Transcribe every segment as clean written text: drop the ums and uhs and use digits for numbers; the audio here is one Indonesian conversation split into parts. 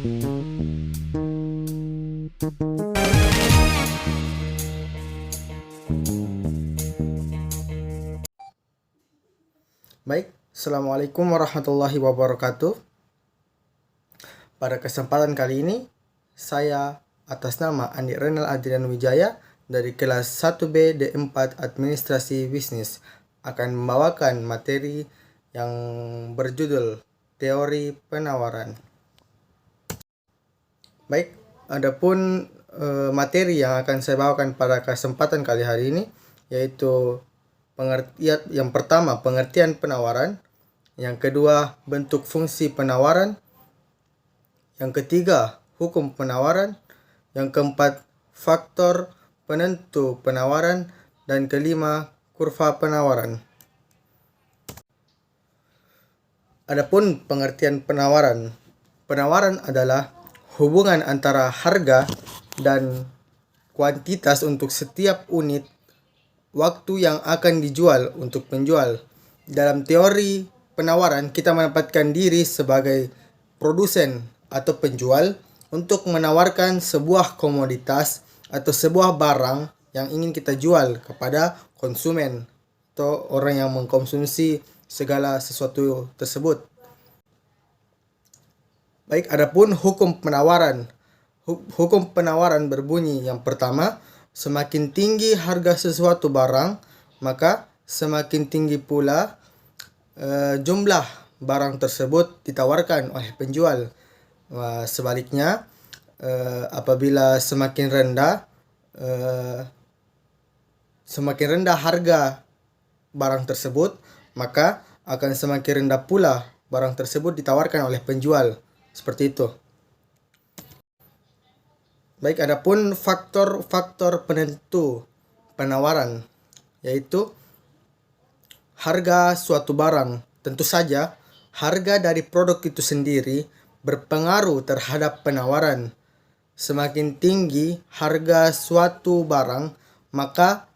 Baik, Assalamualaikum warahmatullahi wabarakatuh. Pada kesempatan kali ini, saya atas nama Andi Renal Adrian Wijaya dari kelas 1B D4 Administrasi Bisnis akan membawakan materi yang berjudul Teori Penawaran. Baik, adapun materi yang akan saya bawakan pada kesempatan kali hari ini yaitu yang pertama, pengertian penawaran. Yang kedua, bentuk fungsi penawaran. Yang ketiga, hukum penawaran. Yang keempat, faktor penentu penawaran. Dan kelima, kurva penawaran. Adapun pengertian penawaran. Penawaran adalah hubungan antara harga dan kuantitas untuk setiap unit waktu yang akan dijual untuk penjual. Dalam teori penawaran, kita menempatkan diri sebagai produsen atau penjual untuk menawarkan sebuah komoditas atau sebuah barang yang ingin kita jual kepada konsumen atau orang yang mengkonsumsi segala sesuatu tersebut. Baik, adapun hukum penawaran. Hukum penawaran berbunyi yang pertama, semakin tinggi harga sesuatu barang, maka semakin tinggi pula jumlah barang tersebut ditawarkan oleh penjual. Sebaliknya, apabila semakin rendah harga barang tersebut, maka akan semakin rendah pula barang tersebut ditawarkan oleh penjual. Seperti itu. Baik, adapun faktor-faktor penentu penawaran yaitu harga suatu barang. Tentu saja harga dari produk itu sendiri berpengaruh terhadap penawaran. Semakin tinggi harga suatu barang, maka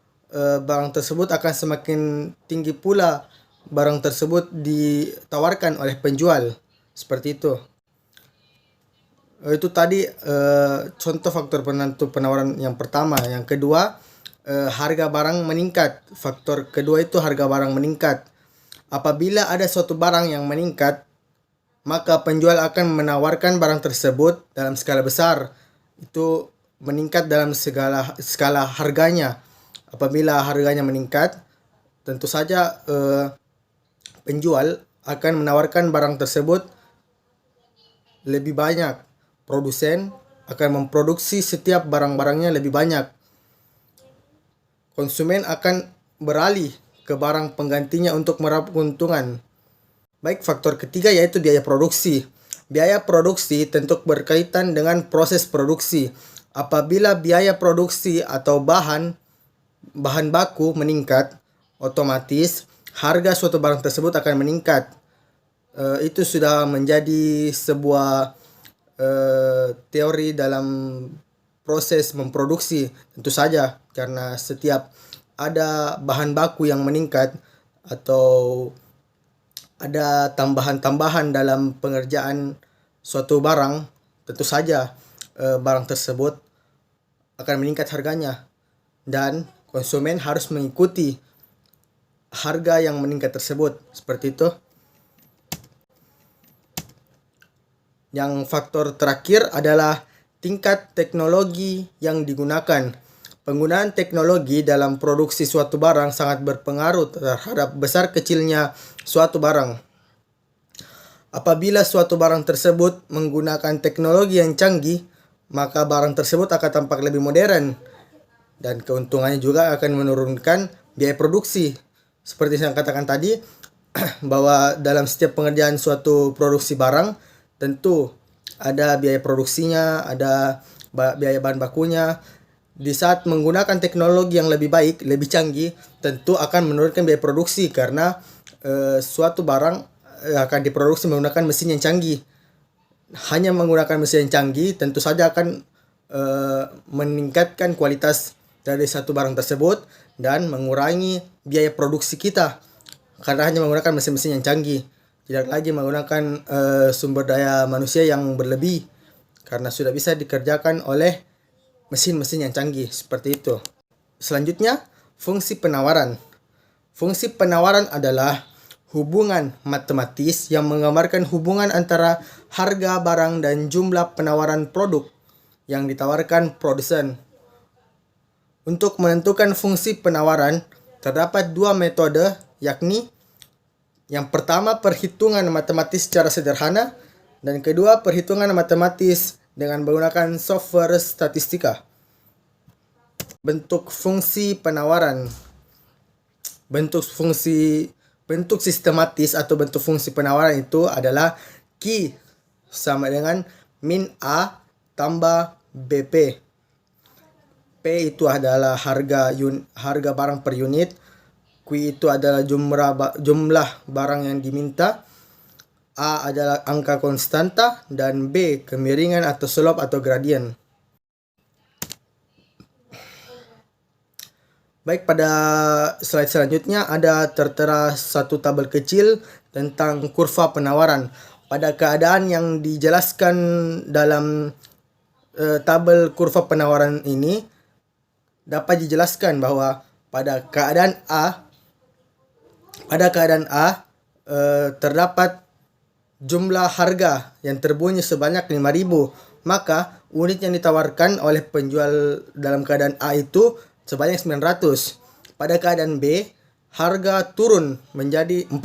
barang tersebut akan semakin tinggi pula barang tersebut ditawarkan oleh penjual. Seperti itu. Itu tadi contoh faktor penentu penawaran yang pertama. Yang kedua, harga barang meningkat. Faktor kedua itu harga barang meningkat. Apabila ada suatu barang yang meningkat, maka penjual akan menawarkan barang tersebut dalam skala besar. Itu meningkat dalam skala harganya. Apabila harganya meningkat, tentu saja penjual akan menawarkan barang tersebut lebih banyak. Produsen akan memproduksi setiap barang-barangnya lebih banyak. Konsumen akan beralih ke barang penggantinya untuk meraup keuntungan. Baik, faktor ketiga yaitu biaya produksi. Biaya produksi tentu berkaitan dengan proses produksi. Apabila biaya produksi atau bahan baku meningkat, otomatis harga suatu barang tersebut akan meningkat. Itu sudah menjadi sebuah teori dalam proses memproduksi. Tentu saja karena setiap ada bahan baku yang meningkat atau ada tambahan-tambahan dalam pengerjaan suatu barang, tentu saja barang tersebut akan meningkat harganya dan konsumen harus mengikuti harga yang meningkat tersebut. Seperti itu. Yang faktor terakhir adalah tingkat teknologi yang digunakan. Penggunaan teknologi dalam produksi suatu barang sangat berpengaruh terhadap besar kecilnya suatu barang. Apabila suatu barang tersebut menggunakan teknologi yang canggih, maka barang tersebut akan tampak lebih modern dan keuntungannya juga akan menurunkan biaya produksi. Seperti yang saya katakan tadi, bahwa dalam setiap pengerjaan suatu produksi barang, tentu ada biaya produksinya, ada biaya bahan bakunya. Di saat menggunakan teknologi yang lebih baik, lebih canggih, tentu akan menurunkan biaya produksi karena suatu barang akan diproduksi menggunakan mesin yang canggih. Hanya menggunakan mesin yang canggih tentu saja akan meningkatkan kualitas dari satu barang tersebut dan mengurangi biaya produksi kita karena hanya menggunakan mesin-mesin yang canggih. Tidak lagi menggunakan sumber daya manusia yang berlebih karena sudah bisa dikerjakan oleh mesin-mesin yang canggih seperti itu. Selanjutnya, fungsi penawaran. Fungsi penawaran adalah hubungan matematis yang menggambarkan hubungan antara harga barang dan jumlah penawaran produk yang ditawarkan produsen. Untuk menentukan fungsi penawaran, terdapat dua metode, yakni yang pertama perhitungan matematis secara sederhana, dan kedua perhitungan matematis dengan menggunakan software statistika. Bentuk fungsi penawaran. Bentuk sistematis atau bentuk fungsi penawaran itu adalah Q sama dengan min A tambah BP. P itu adalah harga barang per unit. Q itu adalah jumlah barang yang diminta. A adalah angka konstanta dan B kemiringan atau slope atau gradien. Baik, pada slide selanjutnya ada tertera satu tabel kecil tentang kurva penawaran. Pada keadaan yang dijelaskan dalam tabel kurva penawaran ini, dapat dijelaskan bahwa pada keadaan A terdapat jumlah harga yang terbunyi sebanyak 5.000, maka unit yang ditawarkan oleh penjual dalam keadaan A itu sebanyak 900. Pada keadaan B, harga turun menjadi 4.000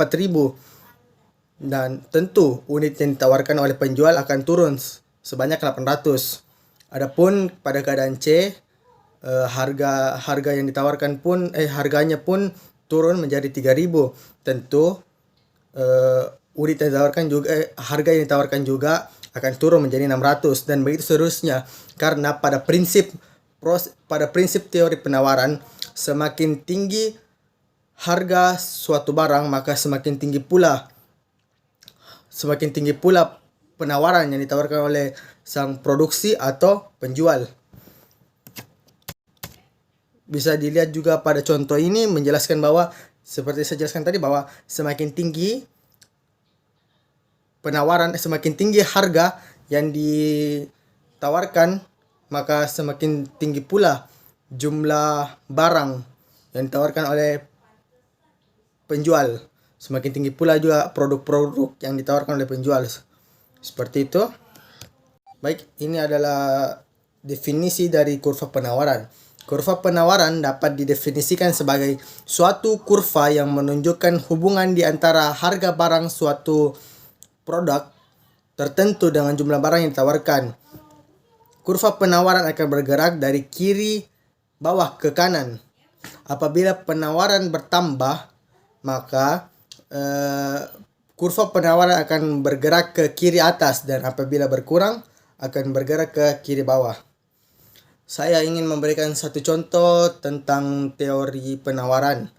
dan tentu unit yang ditawarkan oleh penjual akan turun sebanyak 800. Adapun pada keadaan C, harga yang ditawarkan pun harganya pun turun menjadi 3.000. Tentu unit yang ditawarkan juga harga yang ditawarkan juga akan turun menjadi 600 dan begitu seterusnya, karena pada prinsip teori penawaran, semakin tinggi harga suatu barang maka semakin tinggi pula penawaran yang ditawarkan oleh sang produksi atau penjual. Bisa dilihat juga pada contoh ini menjelaskan bahwa seperti saya jelaskan tadi, bahwa semakin tinggi harga yang ditawarkan, maka semakin tinggi pula jumlah barang yang ditawarkan oleh penjual. Semakin tinggi pula juga produk-produk yang ditawarkan oleh penjual. Seperti itu. Baik, ini adalah definisi dari kurva penawaran. Kurva penawaran dapat didefinisikan sebagai suatu kurva yang menunjukkan hubungan di antara harga barang suatu produk tertentu dengan jumlah barang yang ditawarkan. Kurva penawaran akan bergerak dari kiri bawah ke kanan. Apabila penawaran bertambah, maka kurva penawaran akan bergerak ke kiri atas, dan apabila berkurang akan bergerak ke kiri bawah. Saya ingin memberikan satu contoh tentang teori penawaran.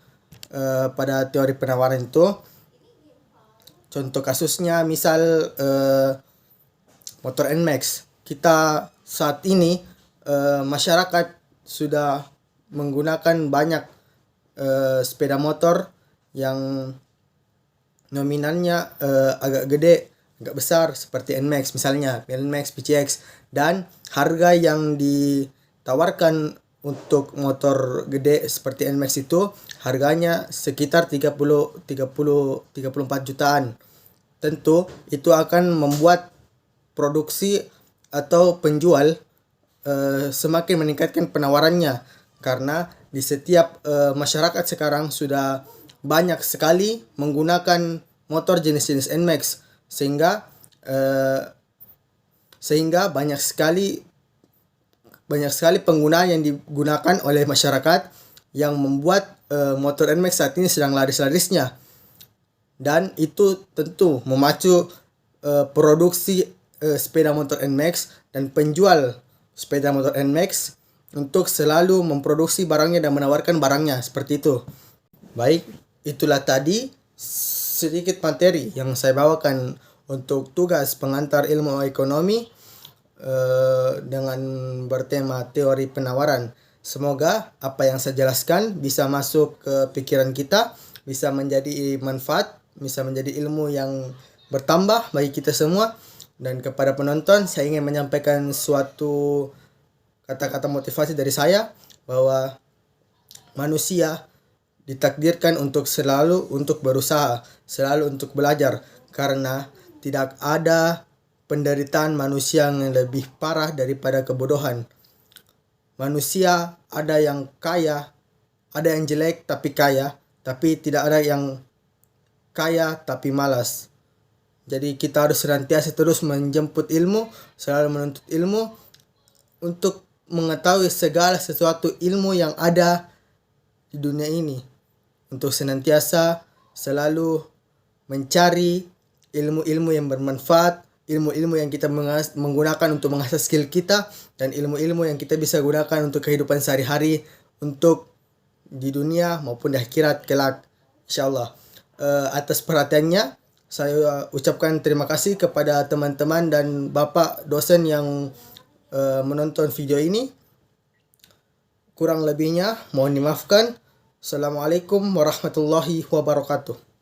Pada teori penawaran itu, contoh kasusnya misal motor NMAX. Kita saat ini masyarakat sudah menggunakan banyak sepeda motor yang nominalnya agak gede, agak besar, seperti NMAX misalnya, NMAX, PCX, dan harga yang ditawarkan untuk motor gede seperti NMAX itu harganya sekitar 34 jutaan. Tentu itu akan membuat produksi atau penjual semakin meningkatkan penawarannya, karena di setiap masyarakat sekarang sudah banyak sekali menggunakan motor jenis-jenis NMAX, sehingga banyak sekali penggunaan yang digunakan oleh masyarakat yang membuat motor NMAX saat ini sedang laris-larisnya, dan itu tentu memacu produksi sepeda motor NMAX dan penjual sepeda motor NMAX untuk selalu memproduksi barangnya dan menawarkan barangnya, seperti itu. Baik, itulah tadi sedikit materi yang saya bawakan untuk tugas pengantar ilmu ekonomi dengan bertema teori penawaran. Semoga apa yang saya jelaskan bisa masuk ke pikiran kita, bisa menjadi manfaat, bisa menjadi ilmu yang bertambah bagi kita semua. Dan kepada penonton, saya ingin menyampaikan suatu kata-kata motivasi dari saya bahwa manusia ditakdirkan untuk selalu untuk berusaha, selalu untuk belajar, karena tidak ada penderitaan manusia yang lebih parah daripada kebodohan. Manusia ada yang kaya, ada yang jelek tapi kaya, tapi tidak ada yang kaya tapi malas. Jadi kita harus senantiasa terus menjemput ilmu, selalu menuntut ilmu untuk mengetahui segala sesuatu ilmu yang ada di dunia ini. Untuk senantiasa selalu mencari ilmu-ilmu yang bermanfaat, ilmu-ilmu yang kita menggunakan untuk mengasah skill kita, dan ilmu-ilmu yang kita bisa gunakan untuk kehidupan sehari-hari, untuk di dunia maupun di akhirat kelak, insyaallah. Atas perhatiannya, saya ucapkan terima kasih kepada teman-teman dan Bapak dosen yang menonton video ini. Kurang lebihnya mohon dimaafkan. Assalamualaikum warahmatullahi wabarakatuh.